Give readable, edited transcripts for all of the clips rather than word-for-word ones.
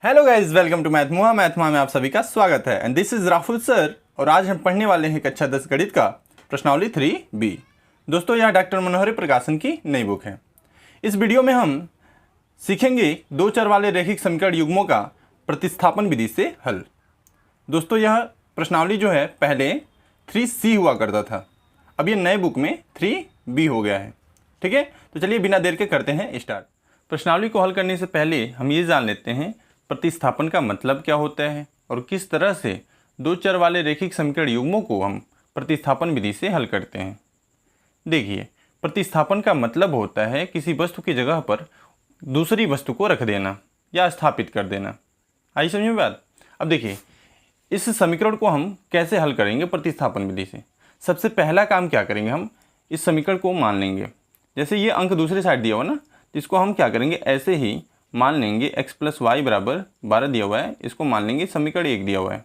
Hello guys, welcome to मैथमुआ में आप सभी का स्वागत है and this is Rahul sir. और आज हम पढ़ने वाले हैं कक्षा 10 गणित का प्रश्नावली 3B। दोस्तों, यह डॉक्टर मनोहरी प्रकाशन की नई बुक है। इस वीडियो में हम सीखेंगे दो चर वाले रैखिक समीकरण युग्मों का प्रतिस्थापन विधि से हल। दोस्तों, यह प्रश्नावली जो है पहले 3C हुआ करता था, अब ये नए बुक में 3B हो गया है। ठीक है, तो चलिए बिना देर के करते हैं स्टार्ट। प्रश्नावली को हल करने से पहले हम ये जान लेते हैं प्रतिस्थापन का मतलब क्या होता है और किस तरह से दो चर वाले रैखिक समीकरण युग्मों को हम प्रतिस्थापन विधि से हल करते हैं। देखिए, प्रतिस्थापन का मतलब होता है किसी वस्तु की जगह पर दूसरी वस्तु को रख देना या स्थापित कर देना। आई समझ में बात? अब देखिए, इस समीकरण को हम कैसे हल करेंगे प्रतिस्थापन विधि से। सबसे पहला काम क्या करेंगे, हम इस समीकरण को मान लेंगे। जैसे ये अंक दूसरी साइड दिया हुआ ना, तो इसको हम क्या करेंगे, ऐसे ही मान लेंगे x + y = 12 दिया हुआ है, इसको मान लेंगे समीकरण 1 दिया हुआ है।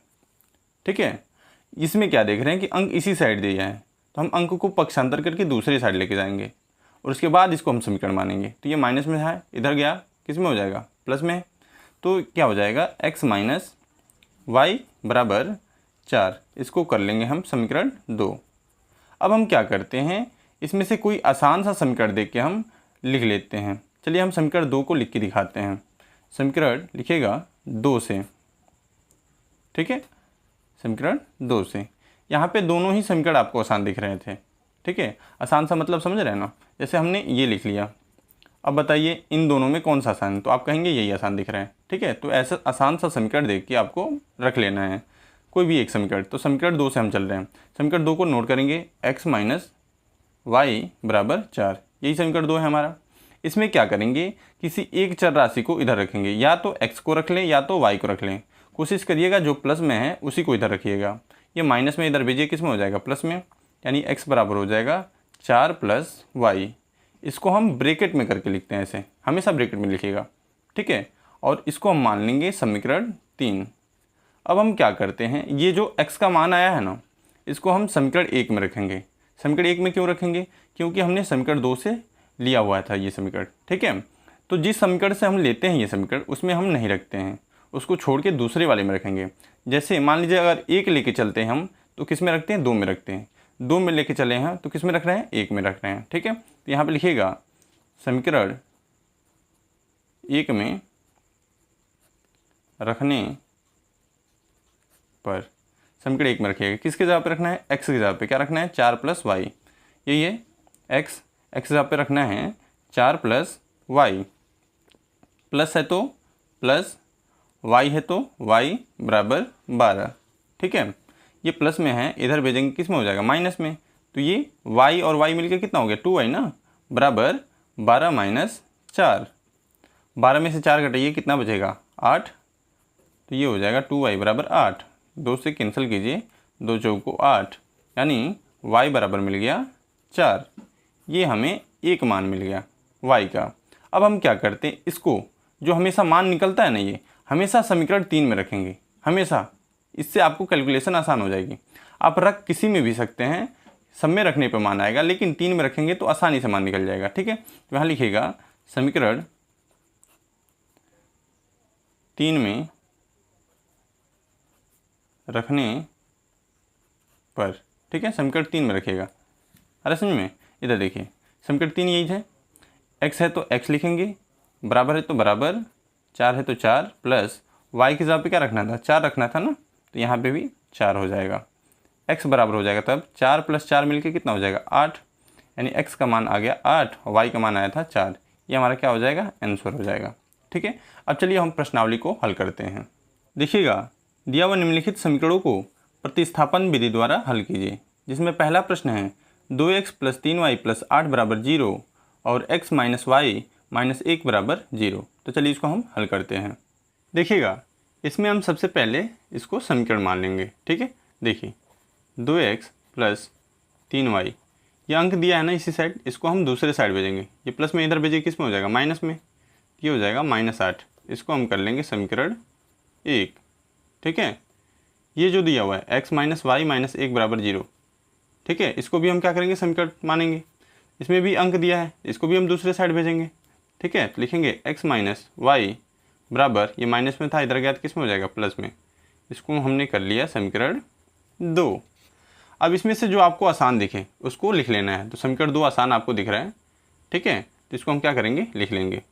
ठीक है, इसमें क्या देख रहे हैं कि अंक इसी साइड दिया है, तो हम अंक को पक्षांतर करके दूसरी साइड लेके जाएंगे और उसके बाद इसको हम समीकरण मानेंगे। तो ये माइनस में है, इधर गया किस में हो जाएगा, प्लस में। तो क्या हो जाएगा, x - y = 4। इसको कर लेंगे हम समीकरण 2। अब हम क्या करते हैं, इसमें से कोई आसान सा समीकरण देख के हम लिख लेते हैं। चलिए हम समीकरण 2 को लिख के दिखाते हैं। समीकरण लिखेगा 2 से। ठीक है, समीकरण 2 से। यहाँ पे दोनों ही समीकरण आपको आसान दिख रहे थे। ठीक है, आसान सा मतलब समझ रहे हैं ना। जैसे हमने ये लिख लिया, अब बताइए इन दोनों में कौन सा आसान है, तो आप कहेंगे यही आसान दिख रहा है। ठीक है, तो ऐसा आसान सा समीकरण देख के आपको रख लेना है कोई भी एक समीकरण। तो समीकरण 2 से हम चल रहे हैं। समीकरण 2 को नोट करेंगे, x - y = 4। यही समीकरण 2 है हमारा। इसमें क्या करेंगे, किसी एक चर राशि को इधर रखेंगे, या तो x को रख लें या तो y को रख लें। कोशिश करिएगा जो प्लस में है उसी को इधर रखिएगा। ये माइनस में इधर भेजिए, किस में हो जाएगा, प्लस में। यानी x बराबर हो जाएगा 4 + y। इसको हम ब्रैकेट में करके लिखते हैं, ऐसे हमेशा ब्रैकेट में लिखिएगा। ठीक है, और इसको हम मान लेंगे समीकरण 3। अब हम क्या करते हैं, ये जो x का मान आया है ना, इसको हम समीकरण 1 में रखेंगे। समीकरण 1 में क्यों रखेंगे, क्योंकि हमने समीकरण 2 से लिया हुआ था ये समीकरण। ठीक है, तो जिस समीकरण से हम लेते हैं ये समीकरण, उसमें हम नहीं रखते हैं, उसको छोड़ के दूसरे वाले में रखेंगे। जैसे मान लीजिए अगर 1 लेके चलते हैं हम, तो किस में रखते हैं, 2 में रखते हैं। 2 में लेके चले हैं तो किस में रख रहे हैं, 1 में रख रहे हैं। ठीक है, तो यहाँ पे लिखिएगा समीकरण 1 में रखने पर, समीकरण 1 में रखिएगा। किसके जगह पे रखना है, x की जगह पे। क्या रखना है, 4 + y। यही है x जगह पे रखना है 4 + y। प्लस है तो प्लस, y है तो y = 12। ठीक है, ये प्लस में है, इधर भेजेंगे किस में हो जाएगा, माइनस में। तो ये y और y मिलकर कितना हो गया, 2y ना, बराबर 12 - 4। 12 में से 4 घटाइए, कितना बचेगा, 8। तो ये हो जाएगा 2y = 8। 2 से कैंसिल कीजिए, 2 चौको 8, यानी y बराबर मिल गया 4। ये हमें एक मान मिल गया y का। अब हम क्या करते हैं, इसको जो हमेशा मान निकलता है ना, ये हमेशा समीकरण 3 में रखेंगे, हमेशा। इससे आपको कैलकुलेशन आसान हो जाएगी। आप रख किसी में भी सकते हैं, सब में रखने पे मान आएगा, लेकिन 3 में रखेंगे तो आसानी से मान निकल जाएगा। ठीक है, तो यहाँ लिखिएगा समीकरण 3 में रखने पर। ठीक है, समीकरण 3 में रखिएगा। अरे समझ में, इधर देखिए समीकरण 3 यही है। x है तो x लिखेंगे, बराबर है तो बराबर, 4 है तो 4, प्लस y की जगह पे क्या रखना था, 4 रखना था ना, तो यहाँ पे भी 4 हो जाएगा। x बराबर हो जाएगा तब 4 + 4 मिलके कितना हो जाएगा, 8। यानी x का मान आ गया 8 और y का मान आया था 4। ये हमारा क्या हो जाएगा, आंसर हो जाएगा। ठीक है, अब चलिए हम प्रश्नावली को हल करते हैं। देखिएगा, दिया हुआ निम्नलिखित समीकरणों को प्रतिस्थापन विधि द्वारा हल कीजिए। जिसमें पहला प्रश्न है 2x + 3y + 8 = 0 और x - y - 1 = 0। तो चलिए इसको हम हल करते हैं। देखिएगा, इसमें हम सबसे पहले इसको समीकरण मान लेंगे। ठीक है, देखिए 2x + 3y, ये अंक दिया है ना इसी साइड, इसको हम दूसरे साइड भेजेंगे। ये प्लस में इधर भेजिए, किस में हो जाएगा, माइनस में। ये हो जाएगा -8। इसको हम कर लेंगे समीकरण 1। ठीक है, ये जो दिया हुआ है x - y - 1 = 0। ठीक है, इसको भी हम क्या करेंगे, समीकरण मानेंगे। इसमें भी अंक दिया है, इसको भी हम दूसरे साइड भेजेंगे। ठीक है, तो लिखेंगे x - y बराबर, ये माइनस में था, इधर गया तो किस में हो जाएगा, प्लस में। इसको हमने कर लिया समीकरण 2। अब इसमें से जो आपको आसान दिखे उसको लिख लेना है। तो समीकरण 2 आसान आपको दिख रहा है, ठीक है, तो इसको हम क्या करेंगे, लिख लेंगे।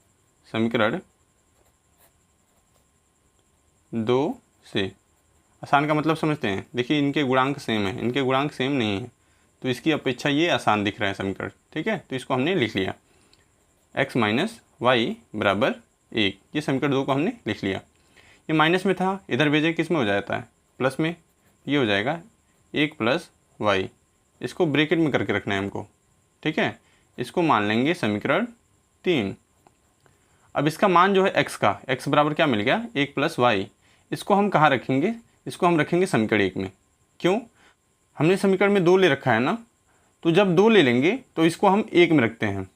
समीकरण 2 से, आसान का मतलब समझते हैं, देखिए इनके गुणांक सेम है, इनके गुणांक सेम नहीं है, तो इसकी अपेक्षा ये आसान दिख रहा है समीकरण, ठीक है। तो इसको हमने लिख लिया, x माइनस वाई बराबर 1, ये समीकरण 2 को हमने लिख लिया। ये माइनस में था, इधर भेजे किस में हो जाता है, प्लस में, ये हो जाएगा 1 प्लस वाई। इसको ब्रैकेट में करके रखना है हमको, ठीक है। इसको मान लेंगे समीकरण 3। अब इसका मान जो है x का, x बराबर क्या मिल गया, 1 प्लस वाई। इसको हम कहाँ रखेंगे, इसको हम रखेंगे समीकरण 1 में। क्यों, हमने समीकरण में 2 ले रखा है ना, तो जब 2 ले लेंगे तो इसको हम 1 में रखते हैं,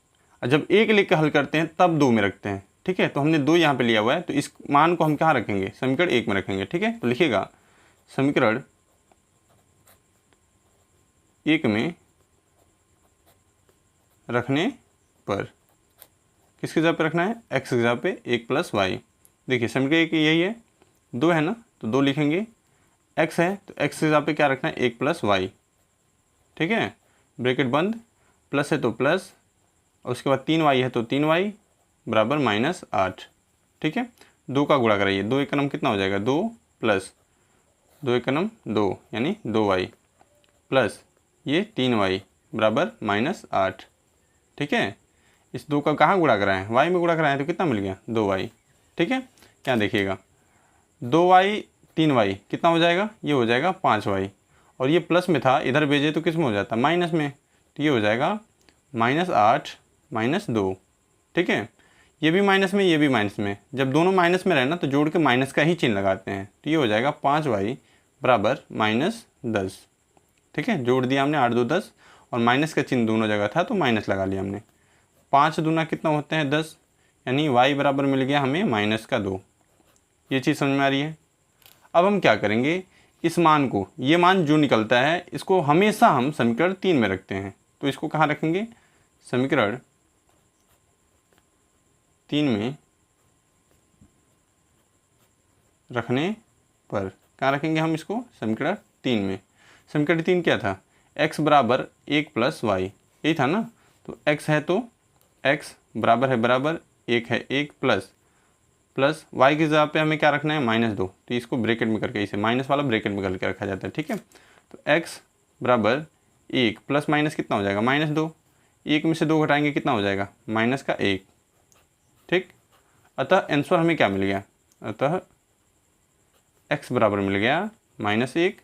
और जब 1 लेकर हल करते हैं तब 2 में रखते हैं, ठीक है। तो हमने 2 यहाँ पे लिया हुआ है, तो इस मान को हम कहाँ रखेंगे, समीकरण 1 में रखेंगे, ठीक है। तो लिखिएगा समीकरण 1 में रखने पर, किसकी जगह पे रखना है, x की जगह पे 1 प्लस वाई। देखिए समीकरण 1 यही है, 2 है ना, तो 2 लिखेंगे, x है तो x की जगह पे क्या रखना है, 1 प्लस वाई, ठीक है, ब्रैकेट बंद, प्लस है तो प्लस, और उसके बाद 3 वाई है तो 3 वाई बराबर -8, ठीक है। 2 का गुणा कराइए, 2 एकम कितना हो जाएगा, 2 प्लस 2 एकम 2 यानी 2 वाई प्लस ये 3 वाई बराबर -8, ठीक है। इस 2 का कहाँ गुणा कराएं, वाई में गुणा कराएं, तो कितना मिल गया, 2 वाई, ठीक है। क्या देखिएगा, 2 वाई 3 वाई कितना हो जाएगा, ये हो जाएगा 5 वाई, और ये प्लस में था, इधर भेजे तो किस में हो जाता, माइनस में, तो ये हो जाएगा -8 -2, ठीक है। ये भी माइनस में, ये भी माइनस में, जब दोनों माइनस में रहे ना तो जोड़ के माइनस का ही चिन्ह लगाते हैं, तो ये हो जाएगा 5 वाई बराबर -10, ठीक है। जोड़ दिया हमने, 8 2 10, और माइनस का चिन्ह दोनों जगह था तो माइनस लगा लिया हमने। 5 दूना कितना होते हैं, 10, यानी y बराबर मिल गया हमें -2। ये चीज़ समझ में आ रही है। अब हम क्या करेंगे, इस मान को, ये मान जो निकलता है इसको हमेशा हम समीकरण 3 में रखते हैं, तो इसको कहाँ रखेंगे, समीकरण 3 में रखने पर, कहाँ रखेंगे हम इसको, समीकरण 3 में। समीकरण 3 क्या था, x बराबर 1 प्लस वाई, यही था ना, तो x है तो x बराबर है बराबर 1 है 1 प्लस y की जगह पे हमें क्या रखना है, -2, तो इसको ब्रैकेट में करके, इसे माइनस वाला ब्रैकेट में करके रखा जाता है, ठीक है। तो x बराबर 1 प्लस माइनस कितना हो जाएगा, -2, 1 में से 2 घटाएंगे कितना हो जाएगा, -1, ठीक। अतः आंसर हमें क्या मिल गया, अतः x बराबर मिल गया -1,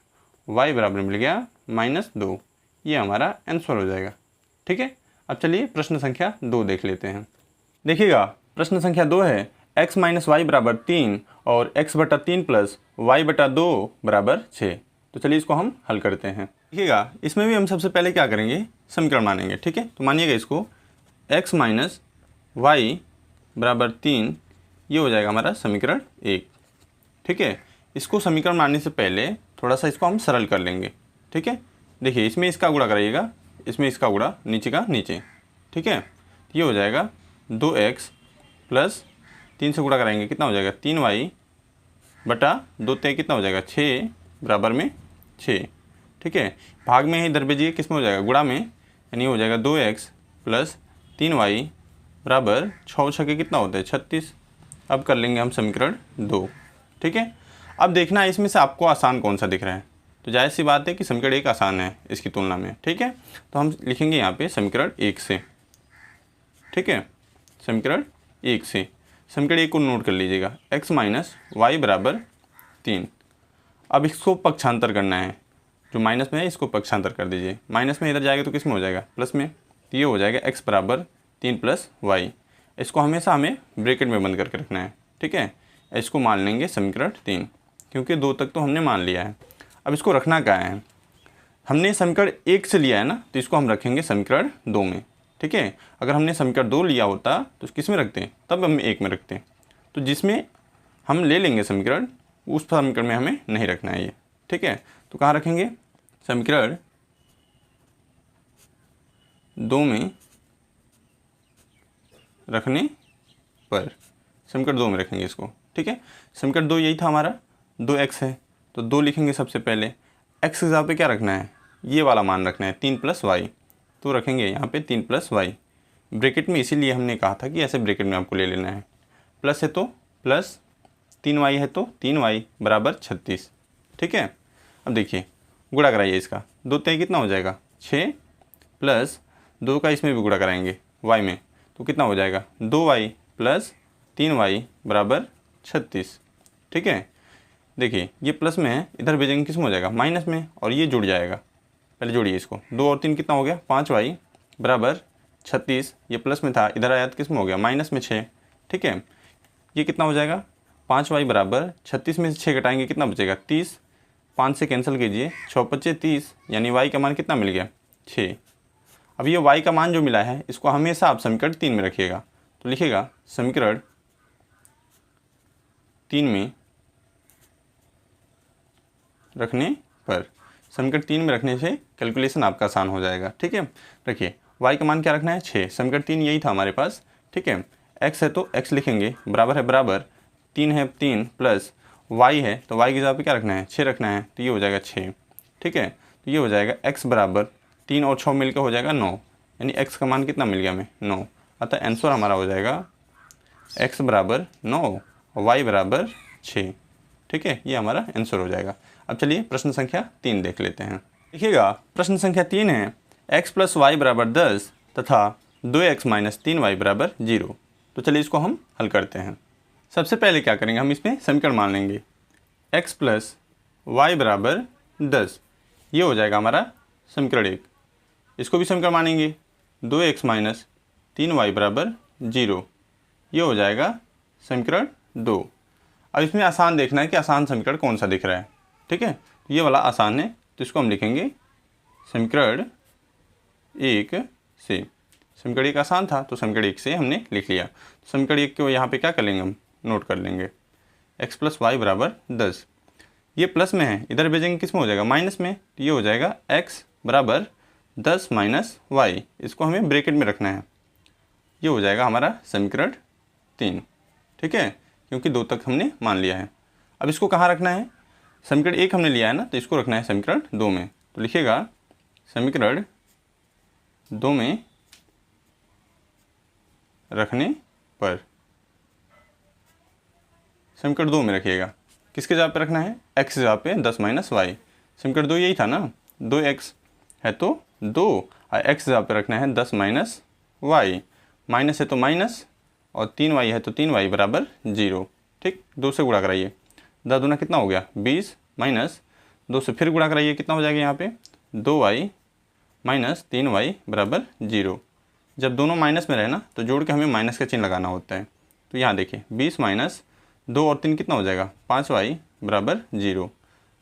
y बराबर मिल गया -2, ये हमारा आंसर हो जाएगा, ठीक है। अब चलिए प्रश्न संख्या 2 देख लेते हैं। देखिएगा प्रश्न संख्या 2 है, x माइनस वाई बराबर 3 और x बटा 3 प्लस वाई बटा 2 बराबर 6। तो चलिए इसको हम हल करते हैं। देखिएगा इसमें भी हम सबसे पहले क्या करेंगे, समीकरण मानेंगे, ठीक है। तो मानिएगा इसको, x माइनस वाई बराबर 3, ये हो जाएगा हमारा समीकरण 1, ठीक है। इसको समीकरण मानने से पहले थोड़ा सा इसको हम सरल कर लेंगे, ठीक है। देखिए इसमें इसका गुणा कराइएगा, इसमें इसका गुणा, नीचे का नीचे, ठीक है। ये हो जाएगा 2x प्लस 3 से गुणा कराएंगे कितना हो जाएगा, 3 वाई बटा 2 ते कितना हो जाएगा, 6 बराबर में 6, ठीक है। भाग में ही इधर भेजिए, किस में हो जाएगा, गुणा में, यानी हो जाएगा 2x प्लस 3 वाई बराबर 6 छके कितना होता है, 36। अब कर लेंगे हम समीकरण 2, ठीक है। अब देखना है इसमें से आपको आसान कौन सा दिख रहा है, तो जाहिर सी बात है कि समीकरण 1 आसान है इसकी तुलना में, ठीक है। तो हम लिखेंगे यहाँ पे समीकरण 1 से, ठीक है, समीकरण 1 से। समीकरण 1 को नोट कर लीजिएगा, x माइनस वाई बराबर 3। अब इसको पक्षांतर करना है, जो माइनस में है इसको पक्षांतर कर दीजिए, माइनस में इधर जाएगा तो किस में हो जाएगा, प्लस में, तो ये हो जाएगा x बराबर 3 प्लस वाई। इसको हमेशा हमें ब्रैकेट में बंद करके रखना है, ठीक है। इसको मान लेंगे समीकरण 3, क्योंकि 2 तक तो हमने मान लिया है। अब इसको रखना क्या है, हमने समीकरण 1 से लिया है ना, तो इसको हम रखेंगे समीकरण 2 में, ठीक है। अगर हमने समीकरण 2 लिया होता तो किस में रखते हैं, तब हम 1 में रखते हैं। तो जिसमें हम ले लेंगे समीकरण, उस समीकरण में हमें नहीं रखना है ये, ठीक है। तो कहाँ रखेंगे, समीकरण 2 में रखने पर, समीकरण 2 में रखेंगे इसको, ठीक है। समीकरण 2 यही था हमारा, 2x है तो 2 लिखेंगे सबसे पहले। x की जगह पे क्या रखना है, ये वाला मान रखना है 3 + y, तो रखेंगे यहाँ पे 3 + y ब्रैकेट में, इसीलिए हमने कहा था कि ऐसे ब्रैकेट में आपको ले लेना है। प्लस है तो प्लस, 3y है तो 3y बराबर 36, ठीक है। अब देखिए गुणा कराइए इसका, 2 3 कितना हो जाएगा 6, प्लस 2 का इसमें भी गुणा कराएंगे y में, तो कितना हो जाएगा 2y + 3y बराबर 36, ठीक है। देखिए ये प्लस में है, इधर भेजेंगे किस में हो जाएगा माइनस में, और ये जुड़ जाएगा। पहले जोड़िए इसको, 2 और 3 कितना हो गया 5y बराबर 36, ये प्लस में था, इधर आया तो किस में हो गया माइनस में 6, ठीक है। ये कितना हो जाएगा 5y बराबर 36 में से 6 घटाएंगे कितना बचेगा 30, 5 से कैंसिल कीजिए, 6 × 5 = 30, यानी y का मान कितना मिल गया 6। अब ये y का मान जो मिला है इसको हमेशा आप समीकरण 3 में रखिएगा, तो लिखिएगा समीकरण 3 में रखने पर, समीकरण 3 में रखने से कैलकुलेशन आपका आसान हो जाएगा, ठीक है। रखिए y का मान क्या रखना है 6, समीकरण 3 यही था हमारे पास, ठीक है। x है तो x लिखेंगे, बराबर है बराबर 3 है 3 प्लस y है तो y की जगह पे क्या रखना है 6 रखना है, तो ये हो जाएगा 6, ठीक है। तो ये हो जाएगा x बराबर 3 और 6 मिलकर हो जाएगा 9, यानी x का मान कितना मिल गया हमें 9, अतः आंसर हमारा हो जाएगा x बराबर 9 और y बराबर 6, ठीक है। ये हमारा आंसर हो जाएगा। अब चलिए प्रश्न संख्या 3 देख लेते हैं। देखिएगा प्रश्न संख्या 3 है x + y बराबर 10 तथा 2x - 3y बराबर 0। तो चलिए इसको हम हल करते हैं। सबसे पहले क्या करेंगे, हम इसमें समीकरण मान लेंगे, x + y बराबर 10, ये हो जाएगा हमारा समीकरण 1। इसको भी समीकरण मानेंगे, 2x - 3y बराबर 0, ये हो जाएगा समीकरण 2। अब इसमें आसान देखना है कि आसान समीकरण कौन सा दिख रहा है, ठीक है। ये वाला आसान है तो इसको हम लिखेंगे समीकरण 1 से। समीकरण 1 आसान था तो समीकरण 1 से हमने लिख लिया। समीकरण 1 को यहाँ पे क्या कर लेंगे, हम नोट कर लेंगे x + y बराबर 10, ये प्लस में है, इधर भेजेंगे किस में हो जाएगा माइनस में, तो ये हो जाएगा x बराबर 10 - y, इसको हमें ब्रैकेट में रखना है, ये हो जाएगा हमारा समीकरण 3, ठीक है, क्योंकि 2 तक हमने मान लिया है। अब इसको कहाँ रखना है, समीकरण 1 हमने लिया है ना, तो इसको रखना है समीकरण 2 में, तो लिखिएगा समीकरण 2 में रखने पर, समीकरण 2 में रखिएगा, किसके जगह पे रखना है x की जगह पे 10 - y, समीकरण 2 यही था ना, 2x है तो 2 और x की जगह पे रखना है 10 - y, माइनस है तो माइनस और 3y है तो 3y बराबर 0, ठीक। 2 से गुणा कराइए, 10 दूना कितना हो गया 20, माइनस 2 से फिर गुणा कराइए कितना हो जाएगा यहाँ पे 2y - 3y बराबर 0। जब दोनों माइनस में रहे ना तो जोड़ के हमें माइनस का चिन्ह लगाना होता है, तो यहाँ देखिए 20 माइनस 2 और 3 कितना हो जाएगा 5y बराबर 0,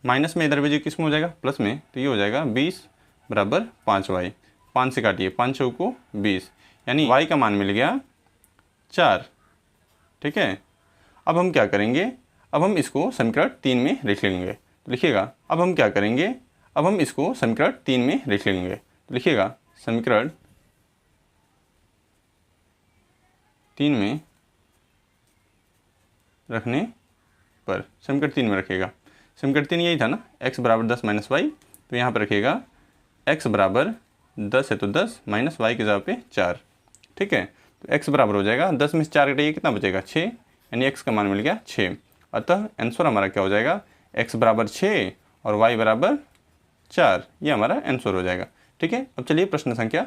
माइनस में इधर भेजिए किस में हो जाएगा प्लस में, तो ये हो जाएगा 20 बराबर 5y, 5 से काटिए 5 × 4 = 20, यानी y का मान मिल गया 4, ठीक है। अब हम क्या करेंगे, अब हम इसको समीकरण 3 में लिख लेंगे, तो लिखिएगा अब हम क्या करेंगे, अब हम इसको समीकरण 3 में लिख लेंगे, तो लिखिएगा समीकरण 3 में रखने पर, समीकरण 3 में रखिएगा, समीकरण 3 यही था ना, x बराबर 10 - y, तो यहाँ पर रखिएगा x बराबर 10 है तो 10 माइनस y की जगह पे 4, ठीक है। तो x बराबर हो जाएगा 10 में से 4 घटाइए कितना बचेगा 6, यानी x का मान मिल गया 6, अतः आंसर हमारा क्या हो जाएगा x बराबर 6 और y बराबर 4, ये हमारा आंसर हो जाएगा, ठीक है। अब चलिए प्रश्न संख्या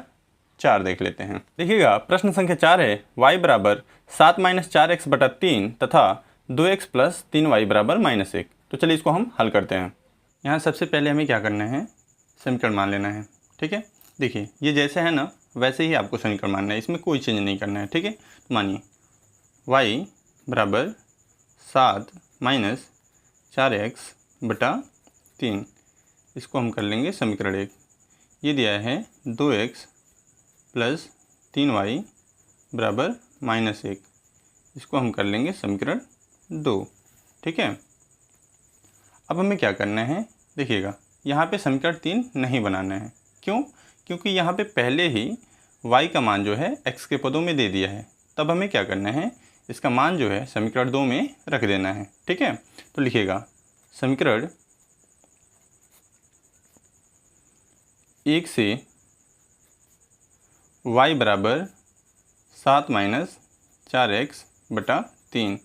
4 देख लेते हैं। देखिएगा प्रश्न संख्या 4 है y बराबर 7 - 4x बटा 3 तथा 2x + 3y बराबर -1। तो चलिए इसको हम हल करते हैं। यहाँ सबसे पहले हमें क्या करना है, समीकरण मान लेना है, ठीक है। देखिए ये जैसे है ना वैसे ही आपको समीकरण मानना है, इसमें कोई चेंज नहीं करना है, ठीक है। तो मानिए y बराबर 7 - 4x बटा 3, इसको हम कर लेंगे समीकरण 1। ये दिया है 2x + 3y बराबर -1, इसको हम कर लेंगे समीकरण 2, ठीक है। अब हमें क्या करना है, देखिएगा यहाँ पे समीकरण 3 नहीं बनाना है, क्यों, क्योंकि यहाँ पे पहले ही y का मान जो है x के पदों में दे दिया है। तब हमें क्या करना है, इसका मान जो है समीकरण 2 में रख देना है। ठीक है, तो लिखिएगा समीकरण 1 से y बराबर 7 माइनस 4x बटा 3,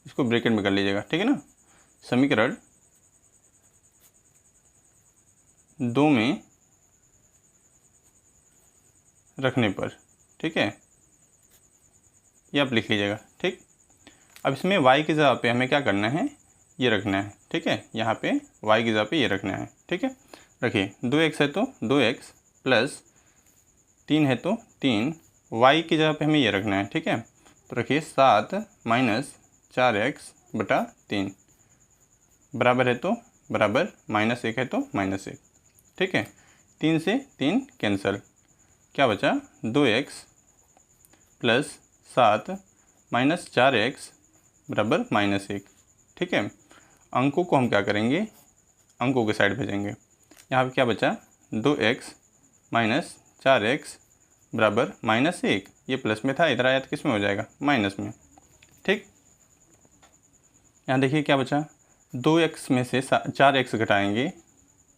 इसको ब्रैकेट में कर लीजिएगा। ठीक है ना, समीकरण 2 में रखने पर। ठीक है, ये आप लिख लीजिएगा। ठीक, अब इसमें y की जगह पे हमें क्या करना है, ये रखना है। ठीक है, यहाँ पे y की जगह पे ये रखना है। ठीक है, रखिए 2x है तो 2x प्लस 3 है तो 3, y की जगह पे हमें ये रखना है। ठीक है, तो रखिए 7 माइनस 4x बटा 3 बराबर है तो बराबर, -1 है तो -1। ठीक है, 3 से 3 कैंसिल, क्या बचा 2x प्लस 7 माइनस 4x बराबर -1। ठीक है, अंकों को हम क्या करेंगे, अंकों के साइड भेजेंगे। यहाँ पे क्या बचा 2x माइनस 4x बराबर -1, ये प्लस में था, इधर आया तो किस में हो जाएगा, माइनस में। ठीक, यहाँ देखिए क्या बचा, 2x में से 4x घटाएंगे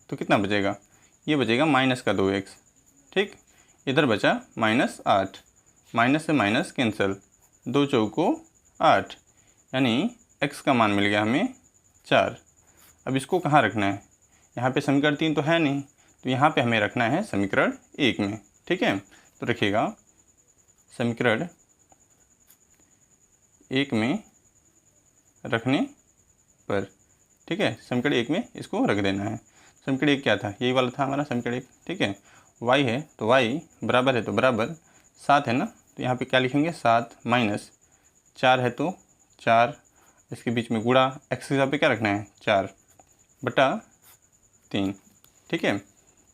तो कितना बचेगा, ये बचेगा माइनस का 2x। ठीक, इधर बचा -8, माइनस से माइनस कैंसिल, 2 चौको 8, यानी x का मान मिल गया हमें 4। अब इसको कहाँ रखना है, यहाँ पे समीकरण 3 तो है नहीं, तो यहाँ पे हमें रखना है समीकरण 1 में। ठीक है, तो रखिएगा समीकरण 1 में रखने पर। ठीक है, समीकरण 1 में इसको रख देना है। समीकरण 1 क्या था, यही वाला था हमारा समीकरण 1। ठीक है, y है तो y बराबर है तो बराबर 7 है ना, तो यहाँ पे क्या लिखेंगे 7 माइनस 4 है तो 4, इसके बीच में गुणा, x के हिसाब पे क्या रखना है 4 बटा 3। ठीक है,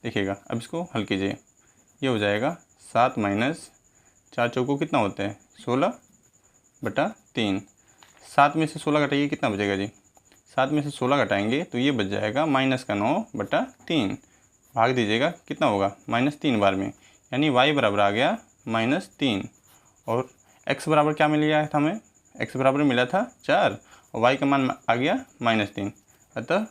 देखिएगा अब इसको हल कीजिए, ये हो जाएगा 7 माइनस 4 चौको कितना होता है 16 बटा 3। 7 में से 16 घटाइए, कितना बचेगा जी, 7 में से 16 घटाएंगे तो ये बच जाएगा -9 बटा 3। भाग दीजिएगा, कितना होगा -3 बार में, यानी y बराबर आ गया -3, और x बराबर क्या मिल गया था हमें, x बराबर मिला था 4 और y का मान आ गया -3। अतः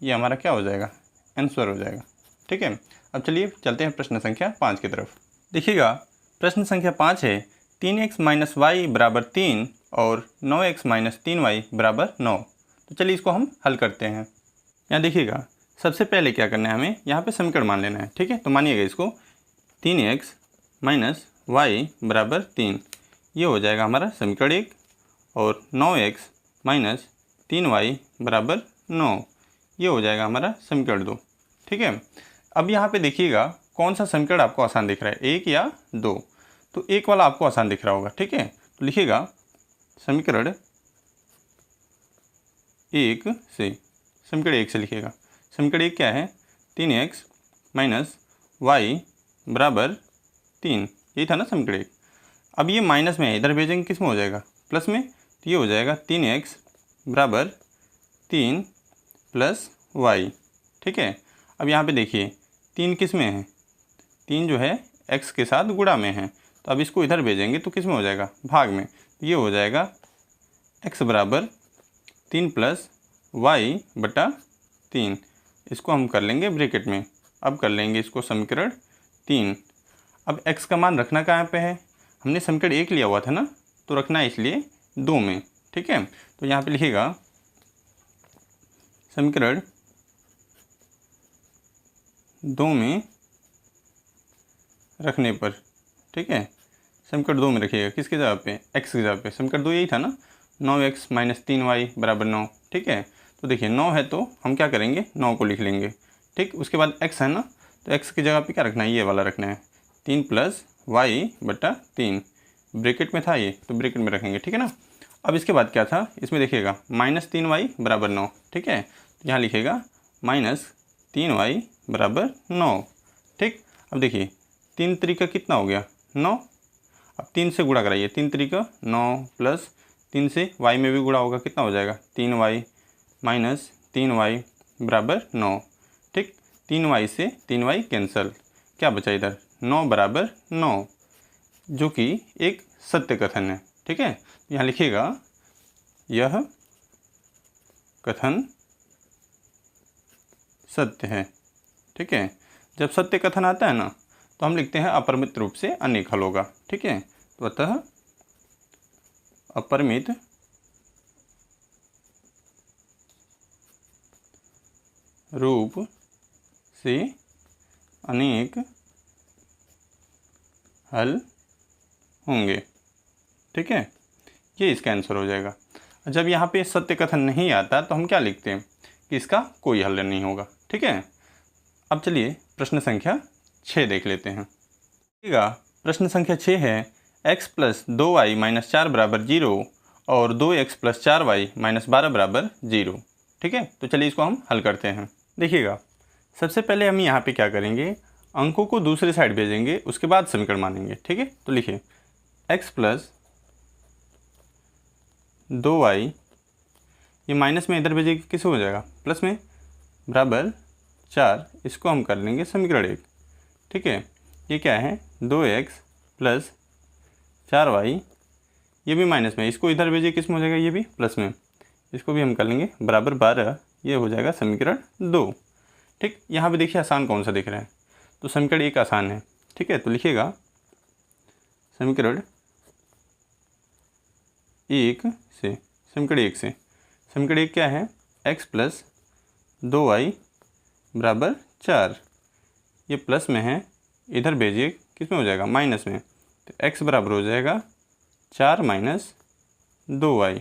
ये हमारा क्या हो जाएगा, आंसर हो जाएगा। ठीक है, अब चलिए चलते हैं प्रश्न संख्या 5 की तरफ। देखिएगा प्रश्न संख्या 5 है 3x माइनस वाई बराबर 3 और 9x माइनस 3y बराबर 9। तो चलिए इसको हम हल करते हैं। यहाँ देखिएगा सबसे पहले क्या करना है, हमें यहाँ पे समीकरण मान लेना है। ठीक है, तो मानिएगा इसको 3x माइनस वाई बराबर 3, ये हो जाएगा हमारा समीकरण 1, और 9x माइनस 3y बराबर 9, ये हो जाएगा हमारा समीकरण 2। ठीक है, अब यहाँ पे देखिएगा कौन सा समीकरण आपको आसान दिख रहा है, 1 या 2। तो 1 वाला आपको आसान दिख रहा होगा। ठीक है, तो लिखिएगा समीकरण 1 से, समीकरण 1 से लिखिएगा। समीकरण 1 क्या है, 3x माइनस वाई बराबर 3, यही था ना समीकरण 1। अब ये माइनस में है, इधर भेजेंगे किस में हो जाएगा, प्लस में, तो ये हो जाएगा 3x बराबर 3 प्लस y। ठीक है, अब यहाँ पे देखिए 3 किस में है, 3 जो है x के साथ गुणा में है, तो अब इसको इधर भेजेंगे तो किस में हो जाएगा, भाग में, तो ये हो जाएगा x बराबर 3 प्लस y बटा 3, इसको हम कर लेंगे ब्रैकेट में। अब कर लेंगे इसको समीकरण 3। अब x का मान रखना कहाँ पे है, हमने समीकरण 1 लिया हुआ था ना, तो रखना है इसलिए 2 में। ठीक है, तो यहाँ पे लिखिएगा समीकरण 2 में रखने पर। ठीक है, समीकरण 2 में रखिएगा, किसके जगह पे, x की जगह पे। समीकरण 2 यही था ना, 9x माइनस 3y बराबर 9। ठीक है, तो देखिए 9 है तो हम क्या करेंगे, 9 को लिख लेंगे। ठीक, उसके बाद x है ना, तो x की जगह पे क्या रखना है, ये वाला रखना है, 3 प्लस y बटा 3, ब्रैकेट में था ये तो ब्रैकेट में रखेंगे। ठीक है ना, अब इसके बाद क्या था, इसमें देखिएगा -3y बराबर 9। ठीक है, तो यहाँ लिखिएगा -3y बराबर 9। ठीक, अब देखिए 3 तरीका कितना हो गया 9, अब 3 से गुणा कराइए, 3 तरीका 9 प्लस 3 से y में भी गुणा होगा, कितना हो जाएगा 3y माइनस 3y बराबर 9। ठीक, 3y से 3y कैंसिल, क्या बचा इधर 9 बराबर 9, जो कि एक सत्य कथन है। ठीक है, यहाँ लिखिएगा यह कथन सत्य है। ठीक है, जब सत्य कथन आता है ना तो हम लिखते हैं अपरिमित रूप से अनेक हल होगा। ठीक है, तो अतः अपरिमित रूप से अनेक हल होंगे। ठीक है, ये इसका आंसर हो जाएगा। जब यहाँ पे सत्य कथन नहीं आता तो हम क्या लिखते हैं कि इसका कोई हल नहीं होगा। ठीक है, अब चलिए प्रश्न संख्या 6 देख लेते हैं। देखिएगा, प्रश्न संख्या 6 है x प्लस 2y माइनस 4 बराबर 0 और 2x प्लस 4y माइनस 12 बराबर 0। ठीक है, तो चलिए इसको हम हल करते हैं। देखिएगा, सबसे पहले हम यहाँ पे क्या करेंगे, अंकों को दूसरी साइड भेजेंगे, उसके बाद समीकरण मानेंगे। ठीक है, तो लिखिए x प्लस 2y, ये माइनस में इधर भेजेंगे किस हो जाएगा प्लस में, बराबर 4, इसको हम कर लेंगे समीकरण 1। ठीक है, ये क्या है 2x प्लस 4y, ये भी माइनस में, इसको इधर भेजिए किस में हो जाएगा, ये भी प्लस में, इसको भी हम कर लेंगे बराबर 12, ये हो जाएगा समीकरण 2। ठीक, यहाँ पे देखिए आसान कौन सा दिख रहा है, तो समीकरण 1 आसान है। ठीक है, तो लिखिएगा समीकरण 1 से, समीकरण 1 से, समीकरण 1 क्या है x प्लस 2y बराबर 4, ये प्लस में है, इधर भेजिए किस में हो जाएगा माइनस में, तो x बराबर हो जाएगा 4 माइनस 2y।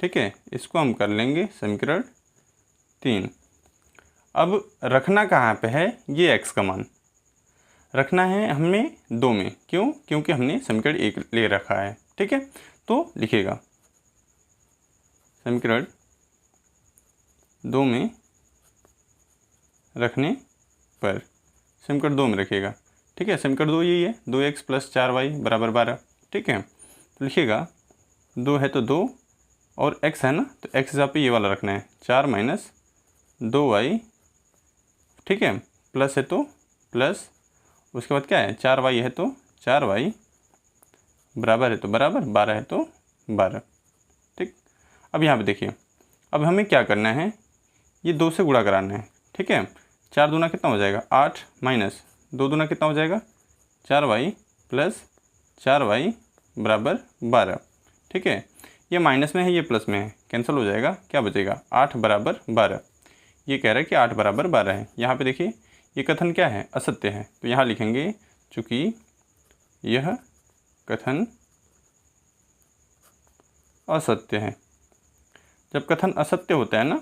ठीक है, इसको हम कर लेंगे समीकरण 3। अब रखना कहाँ पे है, ये x का मान रखना है हमें 2 में, क्यों, क्योंकि हमने समीकरण 1 ले रखा है। ठीक है, तो लिखिएगा समीकरण 2 में रखने पर, समीकरण 2 में रखिएगा। ठीक है, समीकरण 2 यही है 2x प्लस 4y बराबर 12। ठीक है, तो लिखिएगा 2 है तो 2 और x है ना, तो x हिसाब पे ये वाला रखना है 4 माइनस 2y। ठीक है, प्लस है तो प्लस, उसके बाद क्या है 4y है तो 4y, बराबर है तो बराबर, 12 है तो 12। ठीक, अब यहाँ पे देखिए, अब हमें क्या करना है, ये 2 से गुणा कराना है। ठीक है, 4 दूना कितना हो जाएगा 8 माइनस 2 दूना कितना हो जाएगा 4y प्लस 4y बराबर 12। ठीक है, ये माइनस में है, ये प्लस में है, कैंसिल हो जाएगा, क्या बचेगा 8 बराबर 12। ये कह रहा है कि 8 बराबर 12 है। यहाँ पे देखिए ये कथन क्या है, असत्य है, तो यहाँ लिखेंगे चूँकि यह कथन असत्य है। जब कथन असत्य होता है ना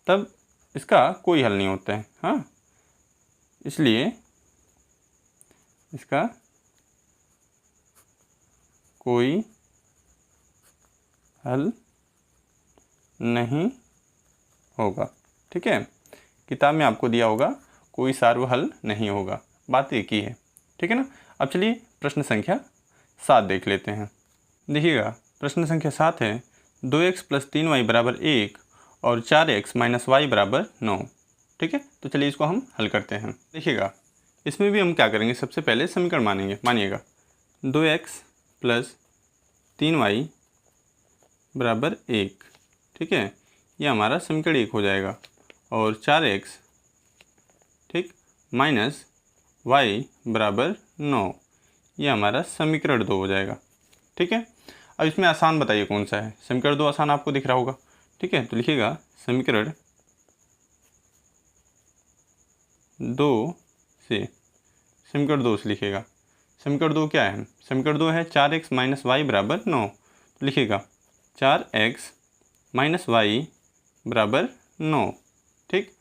तब इसका कोई हल नहीं होता है। हाँ, इसलिए इसका कोई हल नहीं होगा। ठीक है, किताब में आपको दिया होगा कोई सार्व हल नहीं होगा, बात एक ही है। ठीक है ना। अब चलिए प्रश्न संख्या 7 देख लेते हैं। देखिएगा प्रश्न संख्या 7 है 2x प्लस 3y बराबर 1 और 4x माइनस वाई बराबर 9। ठीक है, तो चलिए इसको हम हल करते हैं। देखिएगा इसमें भी हम क्या करेंगे, सबसे पहले समीकरण मानेंगे। मानिएगा 2x प्लस 3y बराबर 1। ठीक है, ये हमारा समीकरण 1 हो जाएगा और 4x ठीक माइनस y बराबर 9, ये हमारा समीकरण 2 हो जाएगा। ठीक है, अब इसमें आसान बताइए कौन सा है। समीकरण 2 आसान आपको दिख रहा होगा। ठीक है, तो लिखिएगा समीकरण 2 से, समीकरण 2 से लिखिएगा। समीकरण 2 क्या है, समीकरण 2 है 4x माइनस वाई बराबर 9। तो लिखिएगा 4x माइनस वाई बराबर 9। ठीक,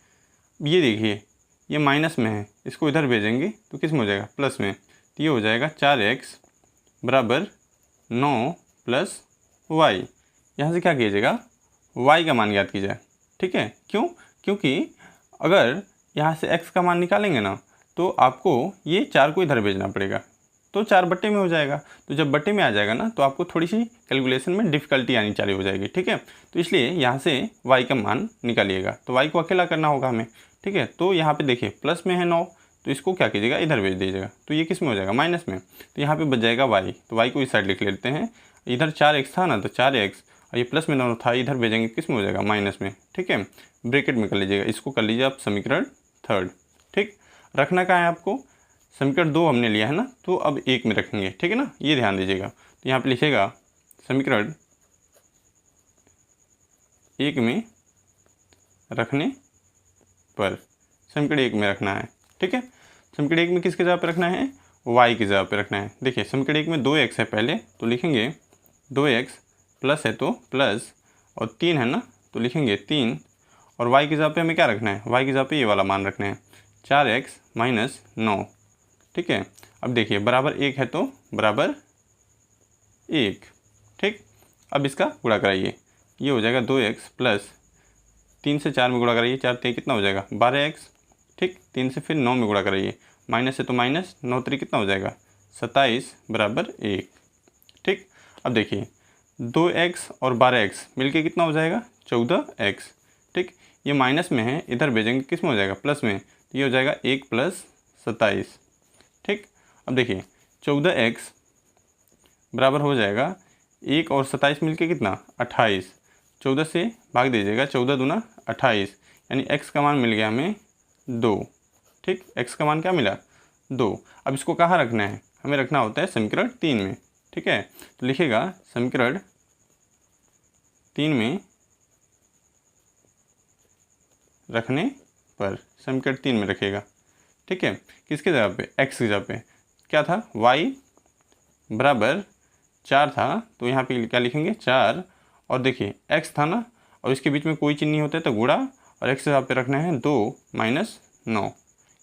ये देखिए ये माइनस में है, इसको इधर भेजेंगे तो किस में हो जाएगा, प्लस में। तो ये हो जाएगा 4x बराबर 9 प्लस वाई। यहाँ से क्या कीजिएगा, y का मान ज्ञात कीजिए। ठीक है, क्यों, क्योंकि अगर यहाँ से x का मान निकालेंगे ना तो आपको ये 4 को इधर भेजना पड़ेगा, तो 4 बट्टे में हो जाएगा। तो जब बट्टे में आ जाएगा ना तो आपको थोड़ी सी कैलकुलेशन में डिफ़िकल्टी आनी चालू हो जाएगी। ठीक है, तो इसलिए यहाँ से y का मान निकालिएगा, तो y को अकेला करना होगा हमें। ठीक है, तो यहाँ पे देखिए प्लस में है 9, तो इसको क्या कीजिएगा, इधर भेज दीजिएगा, तो ये किस में हो जाएगा, माइनस में। तो यहाँ पे बच जाएगा y, तो y को इस साइड लिख लेते हैं इधर 4x था ना, तो 4x और ये प्लस में दोनों था, इधर भेजेंगे किस में हो जाएगा, माइनस में। ठीक है, ब्रैकेट में कर लीजिएगा, इसको कर लीजिए आप समीकरण थर्ड। ठीक, रखना कहाँ है आपको, समीकरण 2 हमने लिया है ना, तो अब 1 में रखेंगे। ठीक है ना, ये ध्यान दीजिएगा। तो यहाँ पे लिखेगा समीकरण 1 में रखने पर, समीकरण 1 में रखना है। ठीक है, समीकरण 1 में किसके जगह पे रखना है, y की जगह पे रखना है। देखिए समीकरण 1 में 2x है पहले, तो लिखेंगे 2x प्लस है तो प्लस, और 3 है ना, तो लिखेंगे 3, और y की जगह पे हमें क्या रखना है, y की जगह पे ये वाला मान रखना है 4x माइनस 9। ठीक है, अब देखिए बराबर 1 है तो बराबर 1। ठीक, अब इसका गुणा कराइए, ये हो जाएगा 2x प्लस 3 से 4 में गुणा कराइए, 4 3 कितना हो जाएगा 12x। ठीक, 3 से फिर 9 में गुणा कराइए, माइनस है तो माइनस, 9 3 कितना हो जाएगा 27 बराबर 1। ठीक, अब देखिए 2x और 12x मिलके कितना हो जाएगा 14x। ठीक, ये माइनस में है, इधर भेजेंगे किस में हो जाएगा, प्लस में, तो ये हो जाएगा 1 प्लस 27। ठीक, अब देखिए 14x बराबर हो जाएगा 1 और 27 मिलके कितना 28। 14 से भाग दीजिएगा, 14 दूना 28, यानी x का मान मिल गया हमें 2। ठीक, x का मान क्या मिला 2। अब इसको कहाँ रखना है, हमें रखना होता है समीकरण 3 में। ठीक है, तो लिखेगा समीकरण 3 में रखने पर, समीकरण 3 में रखेगा। ठीक है, किसके जगह पे, x की जगह पे क्या था, y बराबर 4 था, तो यहाँ पे क्या लिखेंगे 4, और देखिए x था ना, और इसके बीच में कोई चिन्ह नहीं होता है तो गुणा, और x यहाँ पे रखना है 2 माइनस 9,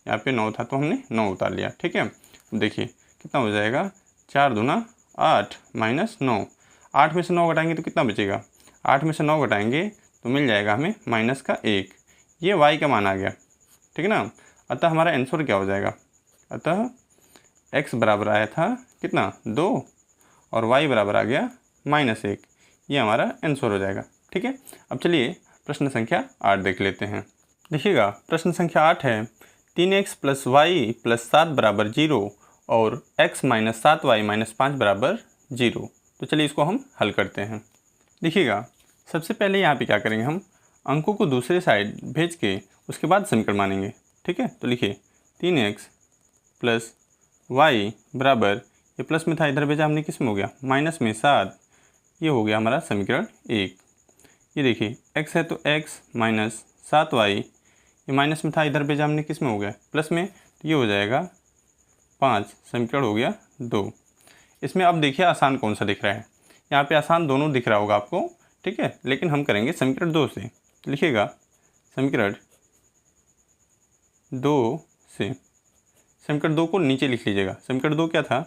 यहाँ पे 9 था तो हमने 9 उतार लिया। ठीक है, देखिए कितना हो जाएगा 4 दूना 8 माइनस 9, 8 में से 9 घटाएंगे तो कितना बचेगा, 8 में से 9 घटाएंगे तो मिल जाएगा हमें माइनस का 1, ये y का मान आ गया। ठीक है ना, अतः हमारा आंसर क्या हो जाएगा, अतः x बराबर आया था कितना 2, और y बराबर आ गया -1, ये हमारा आंसर हो जाएगा। ठीक है, अब चलिए प्रश्न संख्या 8 देख लेते हैं। देखिएगा प्रश्न संख्या 8 है 3x प्लस वाई प्लस 7 बराबर 0 और x माइनस 7y माइनस 5 बराबर 0। तो चलिए इसको हम हल करते हैं। देखिएगा सबसे पहले यहाँ पे क्या करेंगे, हम अंकों को दूसरे साइड भेज के उसके बाद समीकरण मानेंगे। ठीक है, तो लिखिए 3x प्लस वाई बराबर, ये प्लस में था इधर भेजा हमने, किस में हो गया माइनस में 7, ये हो गया हमारा समीकरण 1। ये देखिए x है तो x माइनस 7y, ये माइनस में था इधर भेजा हमने, किस में हो गया प्लस में, तो ये हो जाएगा 5, समीकरण हो गया 2। इसमें अब देखिए आसान कौन सा दिख रहा है, यहाँ पे आसान दोनों दिख रहा होगा आपको। ठीक है, लेकिन हम करेंगे समीकरण 2 से। लिखिएगा समीकरण 2 से, समीकरण 2 को नीचे लिख लीजिएगा। समीकरण 2 क्या था,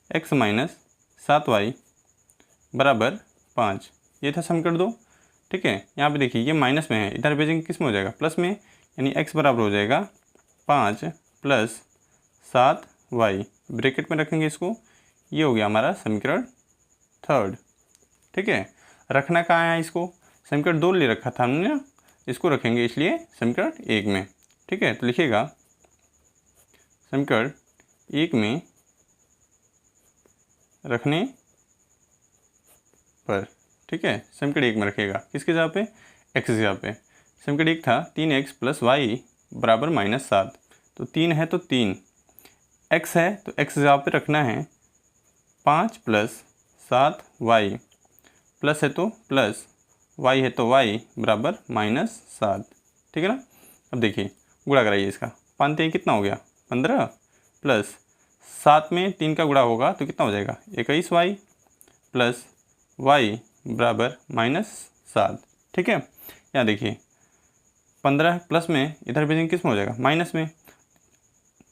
x माइनस 7y बराबर 5, ये था समीकरण 2। ठीक है, यहाँ पे देखिए ये माइनस में है, इधर भेजेंगे किस में हो जाएगा प्लस में, यानी x बराबर हो जाएगा 5 प्लस 7y, ब्रैकेट में रखेंगे इसको, ये हो गया हमारा समीकरण थर्ड। ठीक है, रखना कहाँ है इसको, समीकरण 2 ले रखा था हमने, इसको रखेंगे इसलिए समीकरण 1 में। ठीक है, तो लिखिएगा समीकरण 1 में रखने पर। ठीक है, समीकरण 1 में रखेगा किसके जगह पे, x की जगह पे। समीकरण 1 था 3x प्लस वाई बराबर -7, तो 3 है तो 3, x है तो x जगह पे रखना है 5 प्लस 7y, प्लस है तो प्लस, y है तो y बराबर -7। ठीक है ना, अब देखिए गुणा कराइए इसका, 5 3 कितना हो गया 15, प्लस 7 में 3 का गुणा होगा तो कितना हो जाएगा 21y, प्लस y बराबर -7। ठीक है, यहाँ देखिए 15 प्लस में इधर भेजेंगे किस में हो जाएगा माइनस में,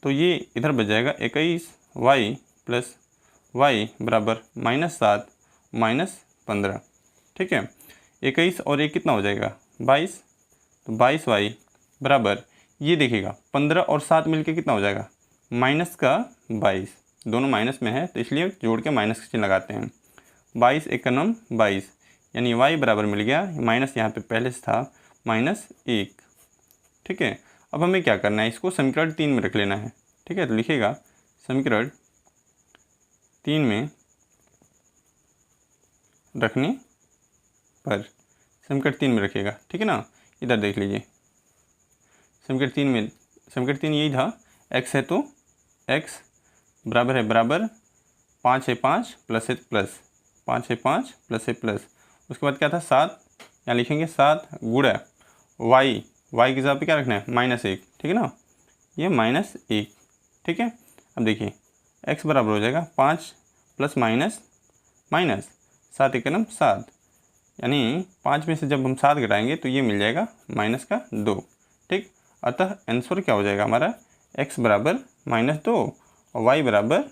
तो ये इधर बच जाएगा 21y प्लस y बराबर -7 -15। ठीक है, 21 और 1 कितना हो जाएगा 22, तो 22y बराबर, ये देखिएगा 15 और 7 मिलके कितना हो जाएगा माइनस का 22, दोनों माइनस में है तो इसलिए जोड़ के माइनस का चिन्ह लगाते हैं। 22 1 का नाम 22, यानी y बराबर मिल गया, माइनस यहाँ पे पहले से था -1। ठीक है, अब हमें क्या करना है, इसको समीकरण 3 में रख लेना है। ठीक है, तो लिखिएगा समीकरण 3 में रखने पर। समीकरण 3 में रखिएगा, ठीक है ना। इधर देख लीजिए, समीकरण 3 में, समीकरण 3 यही था, x है तो x बराबर है बराबर 5 है 5 प्लस है प्लस, 5 है 5 प्लस है प्लस। उसके बाद क्या था 7, यहाँ लिखेंगे 7 गुणा y, y की जगह पे क्या रखना है -1, ठीक है ना, ये -1, ठीक है। अब देखिए x बराबर हो जाएगा 5 प्लस माइनस माइनस 7 एक नम 7, यानी 5 में से जब हम 7 घटाएंगे तो ये मिल जाएगा -2, ठीक। अतः आंसर क्या हो जाएगा हमारा, x बराबर -2 और y बराबर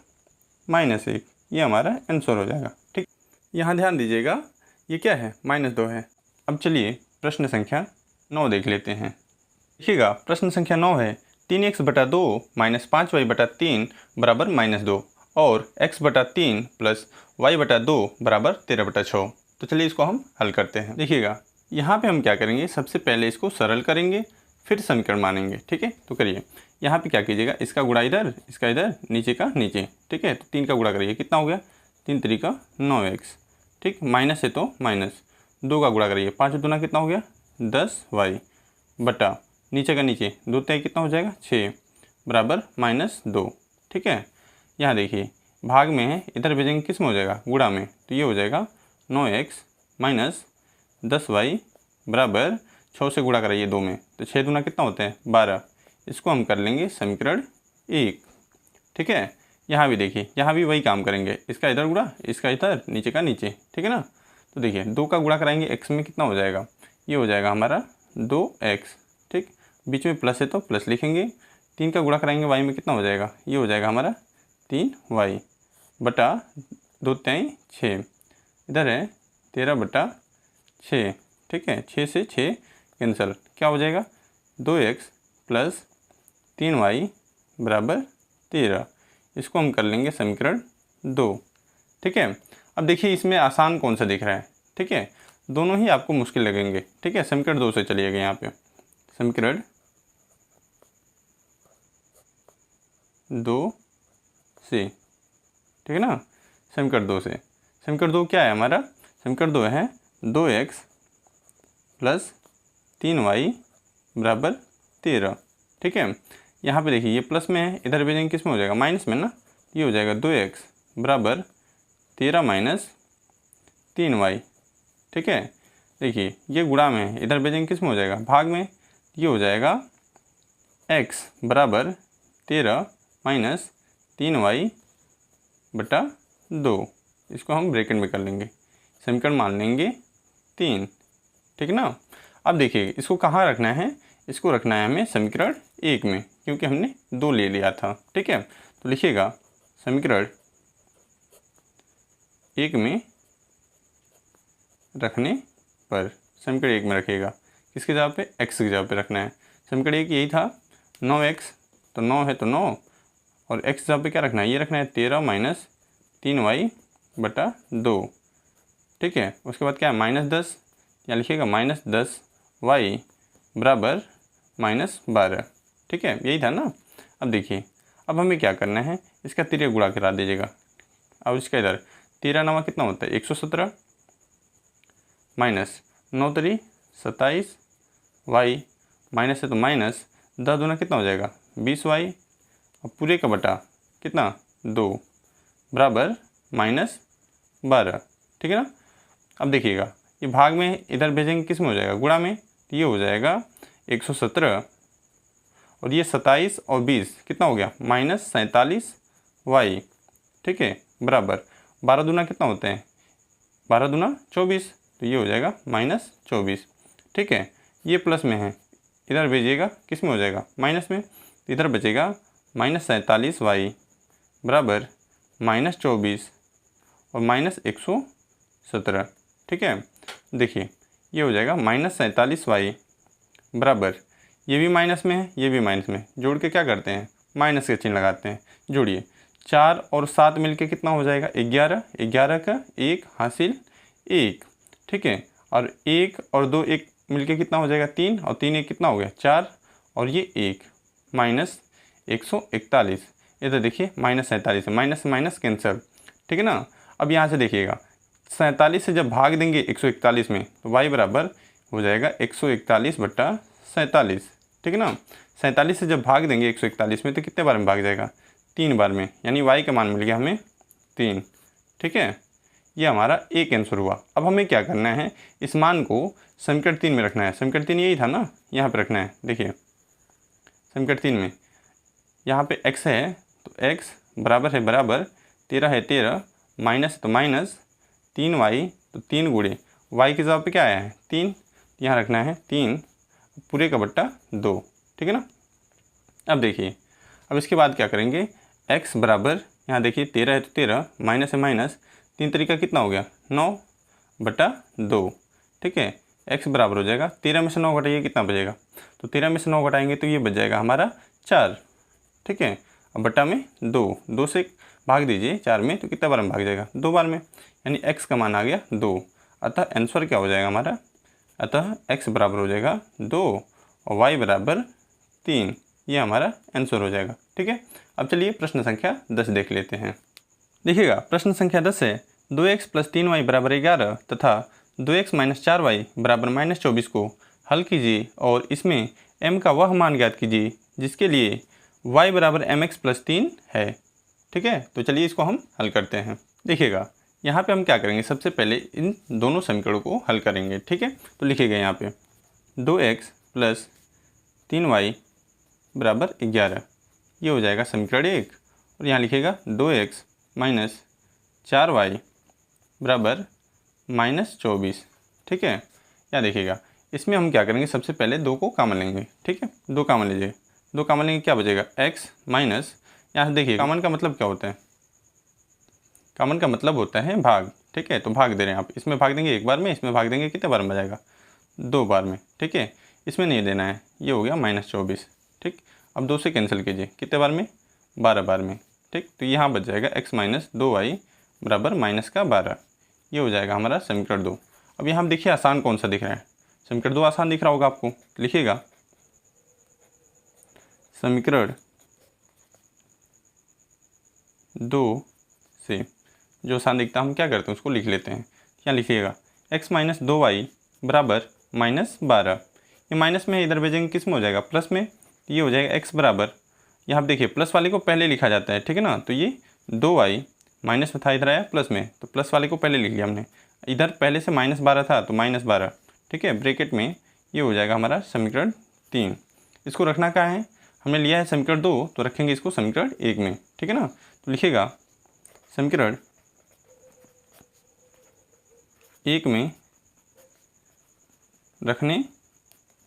-1, ये हमारा आंसर हो जाएगा, ठीक। यहाँ ध्यान दीजिएगा, ये क्या है -2 है। अब चलिए प्रश्न संख्या 9 देख लेते हैं। देखिएगा प्रश्न संख्या 9 है, 3x बटा 2 माइनस 5y बटा 3 बराबर -2 और x बटा 3 प्लस y बटा 2 बराबर 13 बटा 6। तो चलिए इसको हम हल करते हैं। देखिएगा यहाँ पे हम क्या करेंगे, सबसे पहले इसको सरल करेंगे, फिर समीकरण मानेंगे, ठीक है। तो करिए, यहाँ पे क्या कीजिएगा, इसका गुणा इधर, इसका इधर, नीचे का नीचे, ठीक है। तो 3 का गुणा करिए, कितना हो गया, 3 3 का 9x, ठीक। माइनस है तो माइनस, 2 का गुणा करिए, 5 दूना कितना हो गया 10y बटा नीचे का नीचे, 2 3 कितना हो जाएगा 6 बराबर -2, ठीक है। यहाँ देखिए भाग में है, इधर भेजेंगे किस में हो जाएगा, गुणा में, तो ये हो जाएगा 9x माइनस 10y बराबर 6 से गुणा कराइए 2 में, तो 6 दूना कितना होते हैं 12। इसको हम कर लेंगे समीकरण 1, ठीक है। यहाँ भी देखिए, यहाँ भी वही काम करेंगे, इसका इधर गुणा, इसका इधर, नीचे का नीचे, ठीक है ना। तो देखिए 2 का गुणा कराएंगे x में, कितना हो जाएगा, ये हो जाएगा हमारा 2x, ठीक। बीच में प्लस है तो प्लस लिखेंगे। 3 का गुणा कराएंगे y में, कितना हो जाएगा, ये हो जाएगा हमारा 3y बटा 2 3 6, इधर है 13 बटा 6, ठीक है। 6 से 6 कैंसिल, क्या हो जाएगा 2x प्लस 3y बराबर 13। इसको हम कर लेंगे समीकरण 2, ठीक है। अब देखिए इसमें आसान कौन सा दिख रहा है, ठीक है, दोनों ही आपको मुश्किल लगेंगे, ठीक है। समीकरण 2 से चलिएगा, यहाँ पे समीकरण 2 से, ठीक है ना। समीकरण 2 से, समीकरण 2 क्या है हमारा, समीकरण 2 है 2x प्लस 3y बराबर 13, ठीक है। यहाँ पे देखिए ये प्लस में है, इधर भेजेंगे किस में हो जाएगा, माइनस में ना, ये हो जाएगा 2x बराबर 13 माइनस 3y, ठीक है। देखिए ये गुणा में है, इधर भेजेंगे किस में हो जाएगा, भाग में, ये हो जाएगा x बराबर 13 माइनस 3y बटा 2। इसको हम ब्रैकेट में कर लेंगे, समीकरण मान लेंगे 3, ठीक है ना। अब देखिए इसको कहाँ रखना है, इसको रखना है हमें समीकरण 1 में, क्योंकि हमने 2 ले लिया था, ठीक है। तो लिखिएगा समीकरण 1 में रखने पर, समीकरण 1 में रखिएगा, किसकी जगह पे, x की जगह पे रखना है। समीकरण 1 यही था 9x, तो 9 है तो 9, और x की जगह पे क्या रखना है, ये रखना है 13 माइनस 3y बटा 2, ठीक है। उसके बाद क्या है -10, यहाँ लिखिएगा -10y बराबर -12, ठीक है, यही था ना। अब देखिए अब हमें क्या करना है, इसका 13 गुणा करा दीजिएगा, अब इसका इधर 13 नवा कितना होता है 117 माइनस 9 3 27 y माइनस है तो माइनस 10 दूना कितना हो जाएगा 20y, और पूरे का बटा कितना 2 बराबर -12, ठीक है ना। अब देखिएगा ये भाग में, इधर भेजेंगे किस में हो जाएगा, गुणा में, तो ये हो जाएगा 117 और ये 27 और 20 कितना हो गया -47y, ठीक है, बराबर 12 दूना कितना होते हैं 12 दूना 24, तो ये हो जाएगा -24, ठीक है। ये प्लस में है, इधर भेजिएगा किस में हो जाएगा माइनस में, तो इधर बचेगा -47y बराबर -24 और -117, ठीक है। देखिए ये हो जाएगा -47y बराबर, ये भी माइनस में है, ये भी माइनस में, जोड़ के क्या करते हैं माइनस के चिन्ह लगाते हैं। जोड़िए 4 और 7 मिलके कितना हो जाएगा 11, 11 का 1 हासिल 1, ठीक है। और 1 और 2 1 मिलके कितना हो जाएगा 3, और 3 1 कितना हो गया 4, और ये 1 -141, इधर देखिए -47 है, माइनस माइनस कैंसिल, ठीक है ना। अब यहाँ से देखिएगा 47 से जब भाग देंगे 141 में तो y बराबर हो जाएगा 141/47, ठीक है ना। 47 से जब भाग देंगे 141 में तो कितने बार में भाग जाएगा, 3 बार में, यानी y का मान मिल गया हमें 3, ठीक है। ये हमारा एक आंसर हुआ। अब हमें क्या करना है, इस मान को समीकरण 3 में रखना है। समीकरण 3 यही था ना, यहाँ पे रखना है। देखिए समीकरण 3 में यहाँ पे x है तो x बराबर है बराबर 13 है 13, माइनस तो माइनस 3y, तो 3 गुणे y के जगह पे क्या आया है 3, यहाँ रखना है 3 पूरे का बट्टा 2, ठीक है ना। अब देखिए, अब इसके बाद क्या करेंगे, x बराबर यहाँ देखिए 13 है तो 13, माइनस है माइनस, 3 तरीका कितना हो गया 9/2, ठीक है। x बराबर हो जाएगा 13 में से 9 घटाइए कितना बचेगा, तो 13 में से 9 घटाएंगे तो ये बच जाएगा हमारा 4, ठीक है। अब बट्टा में 2 से भाग दीजिए 4 में तो कितना बार में भाग जाएगा 2 बार में, यानी x का मान आ गया 2। अतः आंसर क्या हो जाएगा हमारा, अतः x बराबर हो जाएगा 2 और y बराबर 3, ये हमारा आंसर हो जाएगा, ठीक है। अब चलिए प्रश्न संख्या 10 देख लेते हैं। देखिएगा प्रश्न संख्या 10 है 2x + 3y बराबर 11 तथा 2x - 4y बराबर -24 को हल कीजिए और इसमें m का वह मान ज्ञात कीजिए जिसके लिए y बराबर mx + 3 है, ठीक है। तो चलिए इसको हम हल करते हैं। देखिएगा यहाँ पे हम क्या करेंगे, सबसे पहले इन दोनों समीकरणों को हल करेंगे, ठीक है। तो लिखिएगा यहाँ पे 2x + 3y बराबर 11, ये हो जाएगा समीकरण 1, और यहाँ लिखिएगा 2x - 4y बराबर -24, ठीक है। यहाँ देखिएगा इसमें हम क्या करेंगे, सबसे पहले 2 को कॉमन लेंगे, ठीक है। 2 कॉमन लीजिए, 2 कॉमन लेंगे क्या बचेगा x माइनस, यहाँ देखिए कॉमन का मतलब क्या होता है, कॉमन का मतलब होता है भाग, ठीक है। तो भाग दे रहे हैं आप, इसमें भाग देंगे 1 बार में, इसमें भाग देंगे कितने बार में बजाएगा 2 बार में, ठीक है। इसमें नहीं देना है, ये हो गया -24, ठीक। अब 2 से कैंसिल कीजिए कितने बार में 12 बार में, ठीक। तो यहाँ बच जाएगा x - 2y बराबर -12, ये हो जाएगा हमारा समीकरण 2। अब यहाँ देखिए आसान कौन सा दिख रहा है, समीकरण 2 आसान दिख रहा होगा आपको। लिखिएगा समीकरण 2 से जो आसान दिखता है हम क्या करते हैं उसको लिख लेते हैं। क्या लिखिएगा x - 2y बराबर -12, ये माइनस में इधर भेजेंगे किस में हो जाएगा प्लस में, तो ये हो जाएगा x बराबर, यहाँ देखिए प्लस वाले को पहले लिखा जाता है, ठीक है ना। तो ये 2y माइनस में था, इधर आया प्लस में, तो प्लस वाले को पहले लिख लिया हमने, इधर पहले से -12 था तो -12, ठीक है। ब्रैकेट में ये हो जाएगा हमारा समीकरण 3। इसको रखना कहाँ है, हमने लिया है समीकरण 2 तो रखेंगे इसको समीकरण 1 में, ठीक है ना। तो लिखिएगा समीकरण 1 में रखने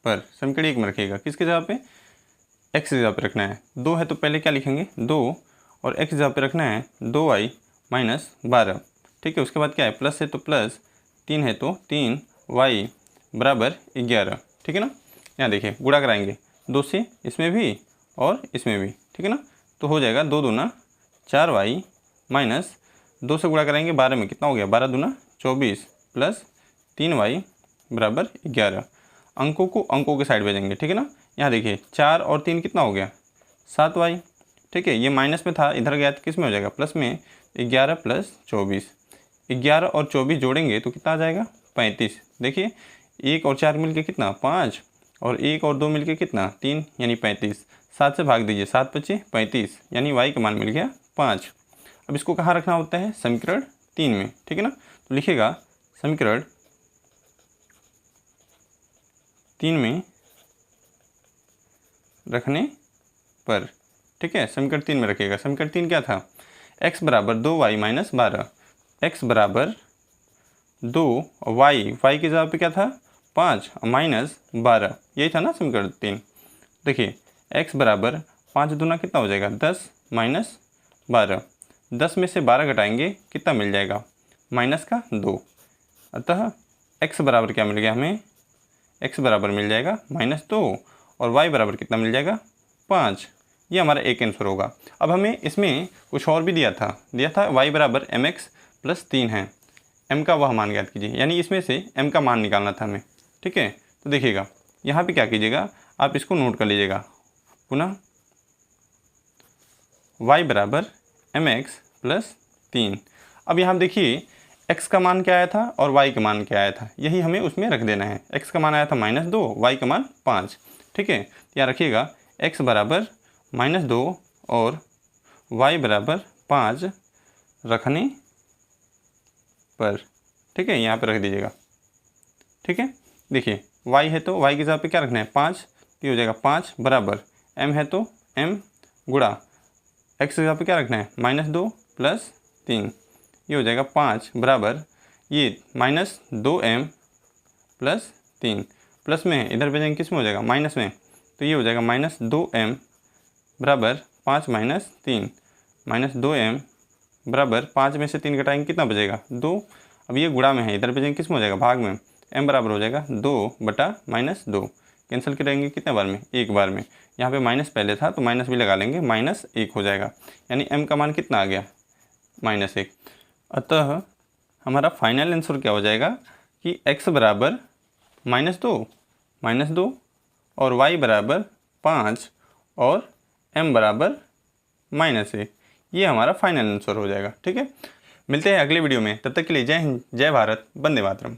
पर, समीकरण 1 में रखिएगा किसके जगह पे, x की जगह पे रखना है, 2 है तो पहले क्या लिखेंगे 2, और x की जगह पे रखना है 2y - 12, ठीक है। उसके बाद क्या है प्लस है तो प्लस, 3 है तो 3y बराबर 11, ठीक है ना। यहाँ देखिए गुणा कराएंगे 2 से, इसमें भी और इसमें भी, ठीक है ना। तो हो जाएगा 2 दूना 4y माइनस 2 से गुणा कराएंगे 12 में कितना हो गया 12 दूना 24 प्लस 3y बराबर 11। अंकों को अंकों के साइड भेजेंगे, ठीक है ना। यहाँ देखिए 4 और 3 कितना हो गया 7y, ठीक है। ये माइनस में था इधर गया तो किस में हो जाएगा प्लस में, 11 + 24, 11 और 24 जोड़ेंगे तो कितना आ जाएगा 35। देखिए 1 और 4 मिलके कितना 5, और 1 और 2 मिलके कितना 3, यानी 35। 7 से भाग दीजिए 7 × 5 = 35, यानी y का मान मिल गया 5। अब इसको कहाँ रखना होता है समीकरण 3 में, ठीक है ना। तो लिखिएगा समीकरण 3 में रखने पर, ठीक है। समीकरण 3 में रखिएगा, समीकरण 3 क्या था, x बराबर 2y - 12, x बराबर 2 और y की जगह पे क्या था 5 -12, यही था ना समीकरण 3। देखिए x बराबर 5 दूना कितना हो जाएगा 10 - 12, 10 में से 12 घटाएंगे कितना मिल जाएगा -2, अतः x बराबर क्या मिल गया हमें, x बराबर मिल जाएगा -2 और y बराबर कितना मिल जाएगा 5, ये हमारा एक आंसर होगा। अब हमें इसमें कुछ और भी दिया था y बराबर mx + 3 है, m का वह मान ज्ञात कीजिए, यानी इसमें से m का मान निकालना था हमें, ठीक है। तो देखिएगा यहाँ पे क्या कीजिएगा, आप इसको नोट कर लीजिएगा पुनः, y बराबर mx + 3। अब यहाँ देखिए x का मान क्या आया था और y का मान क्या आया था, यही हमें उसमें रख देना है। x का मान आया था -2, y का मान 5। ठीक है, यहाँ रखिएगा x बराबर -2 और y बराबर 5 रखने पर। ठीक है, यहाँ पर रख दीजिएगा। ठीक है, देखिए y है तो y की जगह पे क्या रखना है 5, तो ये हो जाएगा 5 बराबर m है तो m गुणा x की जगह पे क्या रखना है -2 + 3, ये हो जाएगा 5 बराबर ये -2m + 3, प्लस में है इधर भेजेंगे किस में हो जाएगा माइनस में, तो ये हो जाएगा -2m बराबर 5 - 3, -2m बराबर 5 में से 3 घटाएंगे कितना बचेगा 2। अब ये गुणा में है इधर भेजेंगे किस में हो जाएगा भाग में, m बराबर हो जाएगा 2/-2, कैंसिल करेंगे कितने बार में, एक बार में। यहाँ पे माइनस पहले था तो माइनस भी लगा लेंगे, -1 हो जाएगा, यानी m का मान कितना आ गया -1। अतः हमारा फाइनल आंसर क्या हो जाएगा कि x बराबर -2 और y बराबर 5 और m बराबर -1, ये हमारा फाइनल आंसर हो जाएगा। ठीक है, मिलते हैं अगले वीडियो में, तब तक के लिए जय हिंद, जय भारत, वंदे मातरम।